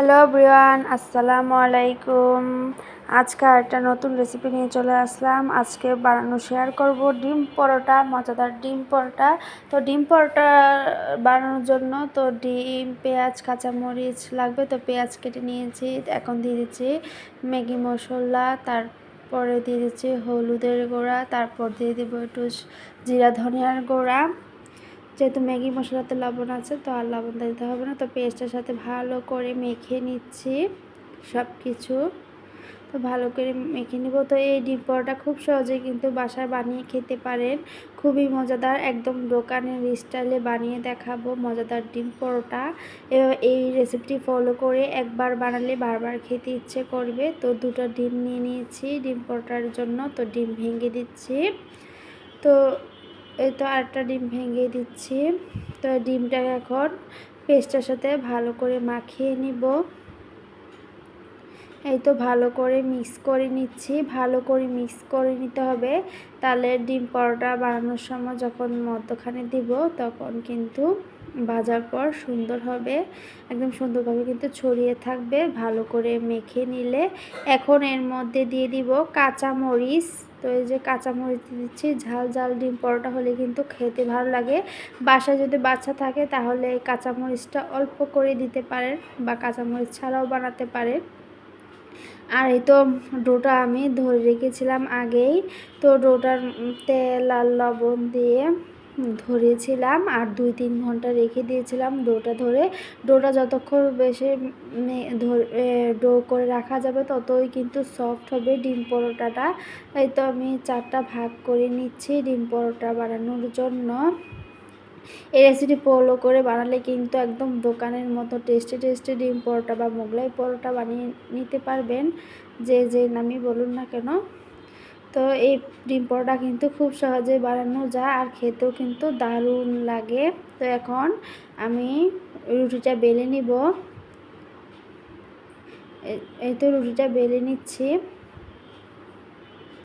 Hello everyone, আসসালামু আলাইকুম। আজকে একটা নতুন রেসিপি নিয়ে চলে আসলাম। আজকে বানানো শেয়ার করব ডিম পরোটা, মজাদার ডিম পরোটা। তো ডিম পরোটা বানানোর জন্য তো ডিম, পেঁয়াজ, কাঁচামরিচ লাগবে। তো পেঁয়াজ কেটে নিয়েছি। এখন দিয়ে দিচ্ছি ম্যাগি মশলা, তারপরে দিয়ে দিচ্ছি হলুদের গুঁড়া, তারপর দিয়ে দেবো একটু জিরা ধনিয়ার গুঁড়া। যেহেতু ম্যাগি মশলাতে লবণ আছে তো আর লবণ দিতে হবে না। তো পেস্টের সাথে ভালো করে মেখে নিচ্ছি সব কিছু। তো ভালো করে মেখে নিব। তো এই ডিম পরোটা খুব সহজে কিন্তু বাসায় বানিয়ে খেতে পারেন। খুবই মজাদার, একদম দোকানের স্টাইলে বানিয়ে দেখাবো মজাদার ডিম পরোটা। এই রেসিপিটি ফলো করে একবার বানালে বারবার খেতে ইচ্ছে করবে। তো দুটো ডিম নিয়ে নিয়েছি ডিম পরোটার জন্য। তো ডিম ভেঙে দিচ্ছি। তো এই তো আরেকটা ডিম ভেঙে দিচ্ছি। তো ডিমটা এখন পেস্টের সাথে ভালো করে মাখিয়ে নিব। এই তো ভালো করে মিক্স করে নিচ্ছি। ভালো করে মিক্স করে নিতে হবে, তাহলে ডিম পরোটা বানানোর সময় যখন মধ্যখানে দিব তখন কিন্তু ভাজার পর সুন্দর হবে, একদম সুন্দরভাবে কিন্তু ছড়িয়ে থাকবে ভালো করে মেখে নিলে। এখন এর মধ্যে দিয়ে দিব কাঁচামরিচ। তো এই যে কাঁচামরিচ দিচ্ছি, ঝাল ঝাল ডিম পরোটা হলে কিন্তু খেতে ভালো লাগে। বাসায় যদি বাচ্চা থাকে তাহলে কাঁচামরিচটা অল্প করে দিতে পারেন বা কাঁচামরিচ ছাড়াও বানাতে পারেন। আর এই তো ডোটা আমি ধরে রেখেছিলাম আগেই। তো ডোটার তেল আর লবণ দিয়ে ধরেছিলাম আর 2-3 ঘন্টা রেখে দিয়েছিলাম ডোটা ধরে। ডোটা যতক্ষণ বেশি ডো করে রাখা যাবে ততই কিন্তু সফট হবে ডিম পরোটাটা। এই তো আমি 4টা ভাগ করে নিচ্ছি ডিম পরোটা বানানোর জন্য। এই রেসিপি ফলো করে বানালে কিন্তু একদম দোকানের মতো টেস্টি টেস্টি ডিম পরোটা বা মোগলাই পরোটা বানিয়ে নিতে পারবেন, যে নামই বলুন না কেন। তো এই ডিম পরোটা কিন্তু খুব সহজে বানানো যায় আর খেতেও কিন্তু দারুণ লাগে। তো এখন আমি রুটিটা বেলে নিব। এই তো রুটিটা বেলে নিচ্ছি।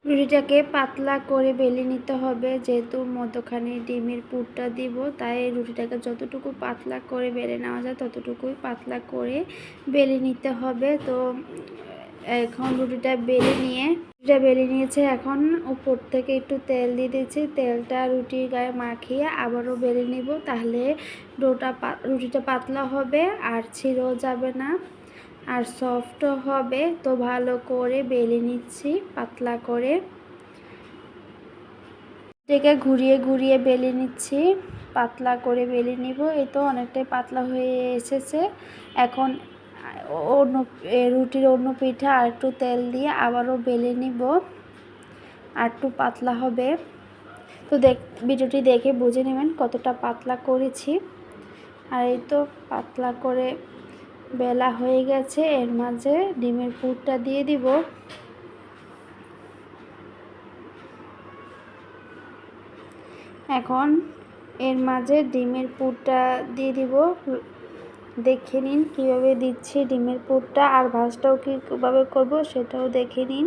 রুটিটাকে পাতলা করে বেলে নিতে হবে, যেহেতু মধ্যখানে ডিমের পুরটা দিব, তাই রুটিটাকে যতটুকু পাতলা করে বেলে নেওয়া যায় ততটুকুই পাতলা করে বেলে নিতে হবে। তো এখন রুটিটা বেলে নিয়েছে। এখন উপর থেকে একটু তেল দিয়ে দিচ্ছি। তেলটা রুটির গায়ে মাখিয়ে আবারও বেলে নিব, তাহলে রুটিটা পাতলা হবে আর ছিঁড়েও যাবে না আর সফটও হবে। তো ভালো করে বেলে নিচ্ছি পাতলা করে। এটাকে ঘুরিয়ে ঘুরিয়ে বেলে নিচ্ছি, পাতলা করে বেলে নিব। এই তো অনেকটাই পাতলা হয়ে এসেছে। এখন রুটির অন্য পিঠে আর একটু তেল দিয়ে আবারও বেলে নিব, আর একটু পাতলা হবে। তো ভিডিওটি দেখে বুঝে নেবেন কতটা পাতলা করেছি। আর এই তো পাতলা করে বেলা হয়ে গেছে। এর মাঝে ডিমের পুরটা দিয়ে দিব। এখন এর মাঝে ডিমের পুরটা দিয়ে দিব। দেখে নিন কীভাবে দিচ্ছি ডিমের পুরটা, আর ভাজটাও কীভাবে করব সেটাও দেখে নিন।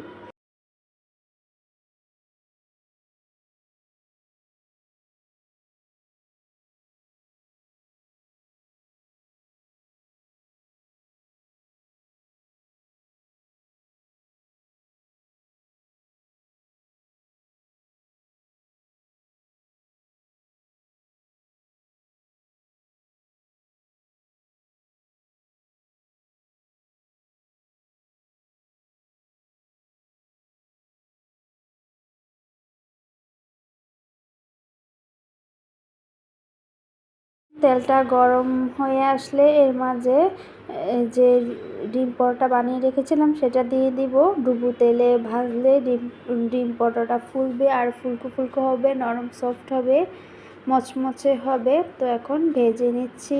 তেলটা গরম হয়ে আসলে এর মাঝে যে ডিম পরোটা বানিয়ে রেখেছিলাম সেটা দিয়ে দিব। ডুবো তেলে ভাজলে ডিম পরোটাটা ফুলবে আর ফুলকো ফুলকো হবে, নরম সফট হবে, মচমচে হবে। তো এখন ভেজে নিচ্ছি।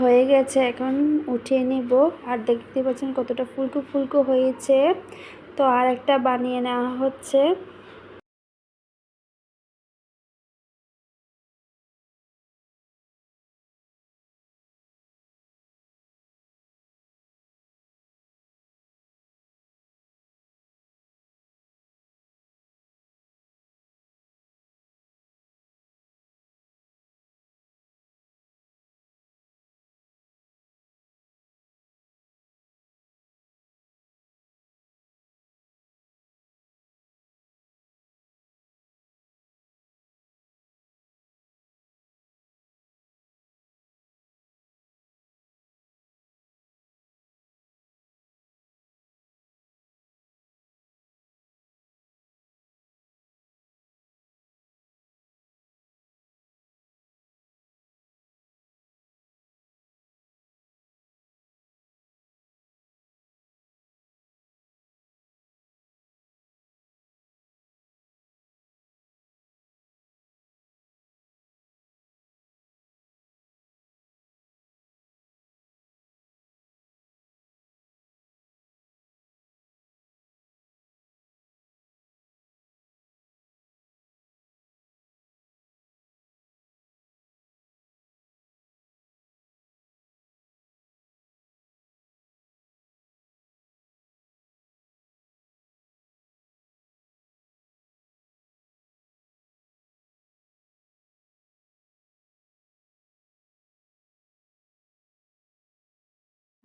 হয়ে গেছে, এখন উঠিয়ে নিব। আর দেখতে পাচ্ছেন কতটা ফুলকো ফুলকো হয়েছে। তো আর একটা বানিয়ে নেওয়া হচ্ছে।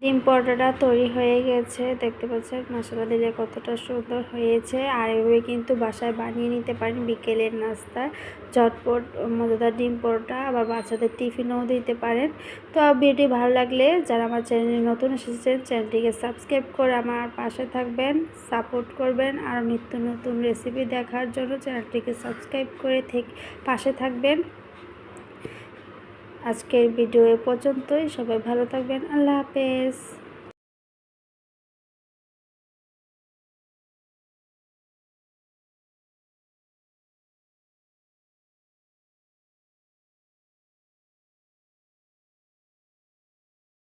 ডিম পরোটাটা তৈরি হয়ে গেছে, দেখতে পাচ্ছেন মশলা দিলে কতটা সুন্দর হয়েছে। আর এভাবে কিন্তু বাসায় বানিয়ে নিতে পারেন বিকেলের নাস্তা, ঝটপট মজাদার ডিম পরোটা। আবার বাচ্চাদের টিফিনেও দিতে পারেন। তো ভিডিওটি ভালো লাগলে যারা আমার চ্যানেলে নতুন এসেছেন চ্যানেলটিকে সাবস্ক্রাইব করে আমার পাশে থাকবেন, সাপোর্ট করবেন। আর নিত্য নতুন রেসিপি দেখার জন্য চ্যানেলটিকে সাবস্ক্রাইব করে পাশে থাকবেন। আজকের ভিডিও এ পর্যন্তই। সবাই ভালো থাকবেন। আল্লাহ হাফেজ।